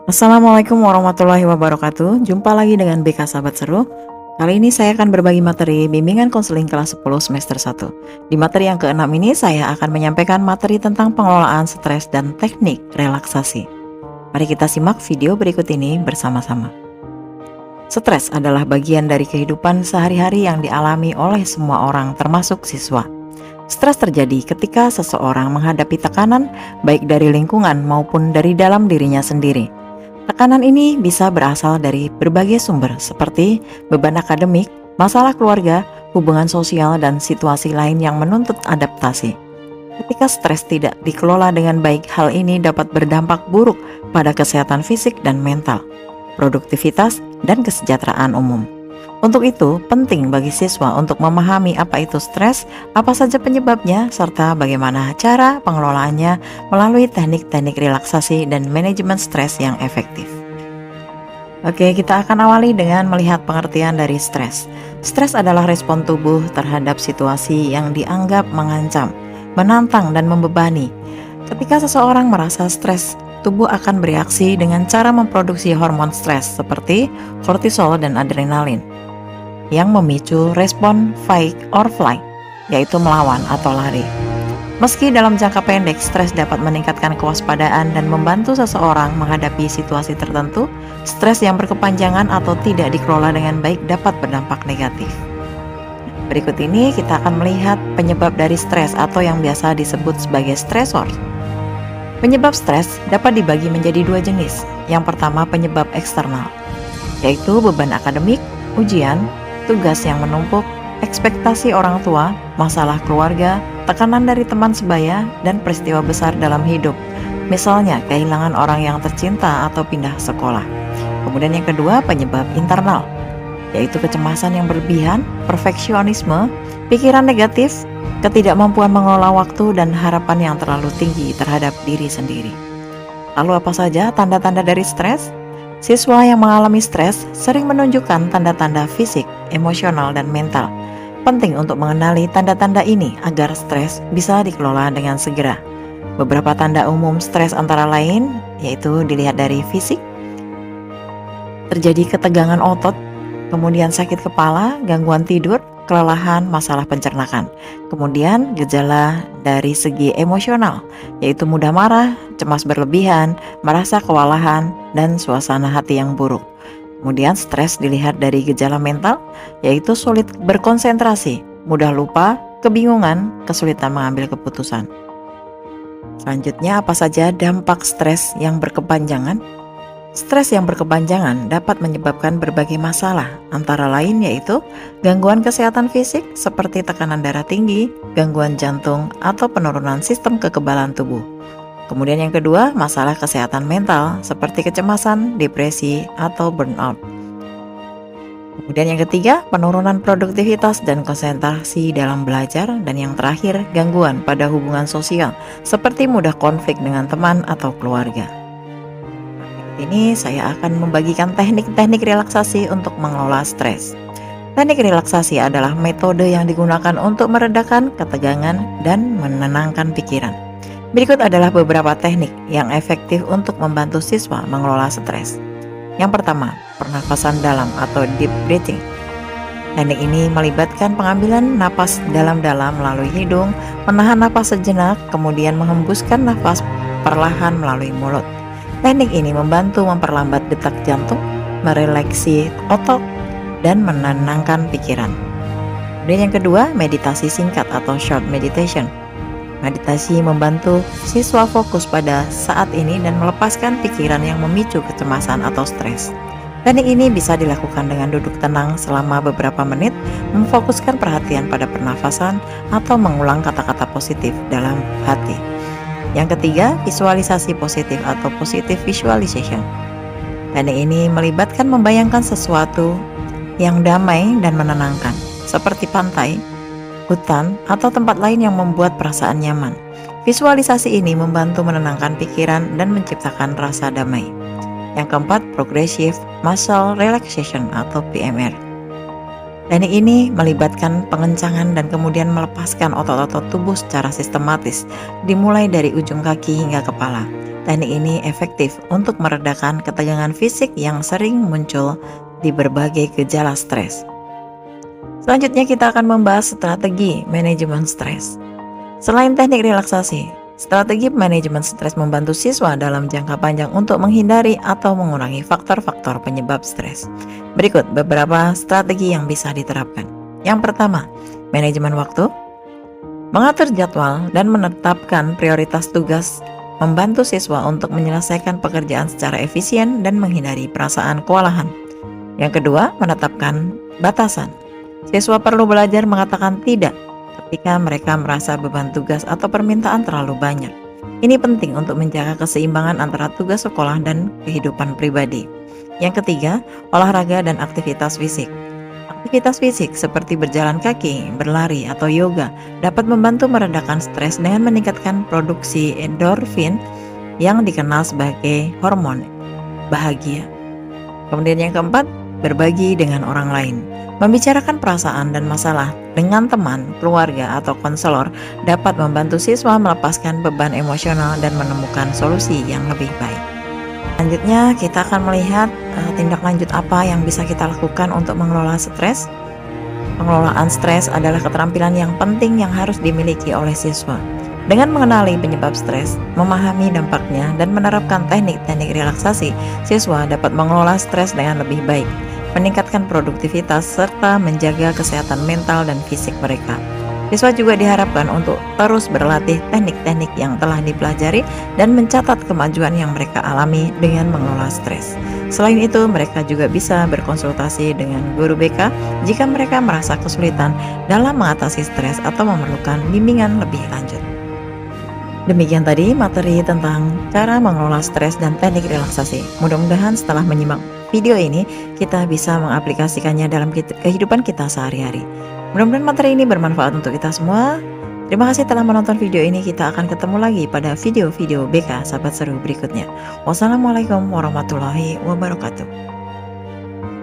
Assalamualaikum warahmatullahi wabarakatuh. Jumpa lagi dengan BK Sahabat Seru. Kali ini saya akan berbagi materi bimbingan konseling kelas 10 semester 1. Di materi yang ke-6 ini saya akan menyampaikan materi tentang pengelolaan stres dan teknik relaksasi. Mari kita simak video berikut ini bersama-sama. Stres adalah bagian dari kehidupan sehari-hari yang dialami oleh semua orang termasuk siswa. Stres terjadi ketika seseorang menghadapi tekanan baik dari lingkungan maupun dari dalam dirinya sendiri. Tekanan ini bisa berasal dari berbagai sumber seperti beban akademik, masalah keluarga, hubungan sosial, dan situasi lain yang menuntut adaptasi. Ketika stres tidak dikelola dengan baik, hal ini dapat berdampak buruk pada kesehatan fisik dan mental, produktivitas, dan kesejahteraan umum. Untuk itu, penting bagi siswa untuk memahami apa itu stres, apa saja penyebabnya, serta bagaimana cara pengelolaannya melalui teknik-teknik relaksasi dan manajemen stres yang efektif. Oke, kita akan awali dengan melihat pengertian dari stres. Stres adalah respon tubuh terhadap situasi yang dianggap mengancam, menantang, dan membebani. Ketika seseorang merasa stres, tubuh akan bereaksi dengan cara memproduksi hormon stres seperti kortisol dan adrenalin yang memicu respon fight or flight, yaitu melawan atau lari. Meski dalam jangka pendek, stres dapat meningkatkan kewaspadaan dan membantu seseorang menghadapi situasi tertentu, stres yang berkepanjangan atau tidak dikelola dengan baik dapat berdampak negatif. Berikut ini kita akan melihat penyebab dari stres atau yang biasa disebut sebagai stresor. Penyebab stres dapat dibagi menjadi dua jenis. Yang pertama, penyebab eksternal, yaitu beban akademik, ujian, tugas yang menumpuk, ekspektasi orang tua, masalah keluarga, tekanan dari teman sebaya, dan peristiwa besar dalam hidup. Misalnya, kehilangan orang yang tercinta atau pindah sekolah. Kemudian yang kedua, penyebab internal, yaitu kecemasan yang berlebihan, perfeksionisme, pikiran negatif, ketidakmampuan mengelola waktu, dan harapan yang terlalu tinggi terhadap diri sendiri. Lalu apa saja tanda-tanda dari stres? Siswa yang mengalami stres sering menunjukkan tanda-tanda fisik, emosional, dan mental. Penting untuk mengenali tanda-tanda ini agar stres bisa dikelola dengan segera. Beberapa tanda umum stres antara lain yaitu dilihat dari fisik, terjadi ketegangan otot, kemudian sakit kepala, gangguan tidur, kelelahan, masalah pencernaan. Kemudian gejala dari segi emosional, yaitu mudah marah, cemas berlebihan, merasa kewalahan, dan suasana hati yang buruk. Kemudian stres dilihat dari gejala mental, yaitu sulit berkonsentrasi, mudah lupa, kebingungan, kesulitan mengambil keputusan. Selanjutnya, apa saja dampak stres yang berkepanjangan? Stres yang berkepanjangan dapat menyebabkan berbagai masalah, antara lain yaitu gangguan kesehatan fisik seperti tekanan darah tinggi, gangguan jantung, atau penurunan sistem kekebalan tubuh. Kemudian yang kedua, masalah kesehatan mental seperti kecemasan, depresi, atau burnout. Kemudian yang ketiga, penurunan produktivitas dan konsentrasi dalam belajar. Dan yang terakhir, gangguan pada hubungan sosial seperti mudah konflik dengan teman atau keluarga. Ini saya akan membagikan teknik-teknik relaksasi untuk mengelola stres. Teknik relaksasi adalah metode yang digunakan untuk meredakan ketegangan dan menenangkan pikiran. Berikut adalah beberapa teknik yang efektif untuk membantu siswa mengelola stres. Yang pertama, pernafasan dalam atau deep breathing. Teknik ini melibatkan pengambilan napas dalam-dalam melalui hidung, menahan napas sejenak, kemudian menghembuskan napas perlahan melalui mulut. Teknik ini membantu memperlambat detak jantung, merelaksi otot, dan menenangkan pikiran. Dan yang kedua, meditasi singkat atau short meditation. Meditasi membantu siswa fokus pada saat ini dan melepaskan pikiran yang memicu kecemasan atau stres. Teknik ini bisa dilakukan dengan duduk tenang selama beberapa menit, memfokuskan perhatian pada pernafasan, atau mengulang kata-kata positif dalam hati. Yang ketiga, visualisasi positif atau positive visualization. Teknik ini melibatkan membayangkan sesuatu yang damai dan menenangkan, seperti pantai, hutan, atau tempat lain yang membuat perasaan nyaman. Visualisasi ini membantu menenangkan pikiran dan menciptakan rasa damai. Yang keempat, progressive muscle relaxation atau PMR. Teknik ini melibatkan pengencangan dan kemudian melepaskan otot-otot tubuh secara sistematis, dimulai dari ujung kaki hingga kepala. Teknik ini efektif untuk meredakan ketegangan fisik yang sering muncul di berbagai gejala stres. Selanjutnya kita akan membahas strategi manajemen stres. Selain teknik relaksasi, strategi manajemen stres membantu siswa dalam jangka panjang untuk menghindari atau mengurangi faktor-faktor penyebab stres. Berikut beberapa strategi yang bisa diterapkan. Yang pertama, manajemen waktu. Mengatur jadwal dan menetapkan prioritas tugas membantu siswa untuk menyelesaikan pekerjaan secara efisien dan menghindari perasaan kewalahan. Yang kedua, menetapkan batasan. Siswa perlu belajar mengatakan tidak ketika mereka merasa beban tugas atau permintaan terlalu banyak. Ini penting untuk menjaga keseimbangan antara tugas sekolah dan kehidupan pribadi. Yang ketiga, olahraga dan aktivitas fisik. Aktivitas fisik seperti berjalan kaki, berlari, atau yoga dapat membantu meredakan stres dengan meningkatkan produksi endorfin yang dikenal sebagai hormon bahagia. Kemudian yang keempat, berbagi dengan orang lain. Membicarakan perasaan dan masalah dengan teman, keluarga, atau konselor dapat membantu siswa melepaskan beban emosional dan menemukan solusi yang lebih baik. Selanjutnya kita akan melihat tindak lanjut apa yang bisa kita lakukan untuk mengelola stres. Pengelolaan stres adalah keterampilan yang penting yang harus dimiliki oleh siswa. Dengan mengenali penyebab stres, memahami dampaknya, dan menerapkan teknik-teknik relaksasi, siswa dapat mengelola stres dengan lebih baik, meningkatkan produktivitas, serta menjaga kesehatan mental dan fisik mereka. Siswa juga diharapkan untuk terus berlatih teknik-teknik yang telah dipelajari dan mencatat kemajuan yang mereka alami dengan mengelola stres. Selain itu, mereka juga bisa berkonsultasi dengan guru BK jika mereka merasa kesulitan dalam mengatasi stres atau memerlukan bimbingan lebih lanjut. Demikian tadi materi tentang cara mengelola stres dan teknik relaksasi. Mudah-mudahan setelah menyimak video ini, kita bisa mengaplikasikannya dalam kehidupan kita sehari-hari. Mudah-mudahan materi ini bermanfaat untuk kita semua. Terima kasih telah menonton video ini. Kita akan ketemu lagi pada video-video BK Sahabat Seru berikutnya. Wassalamualaikum warahmatullahi wabarakatuh.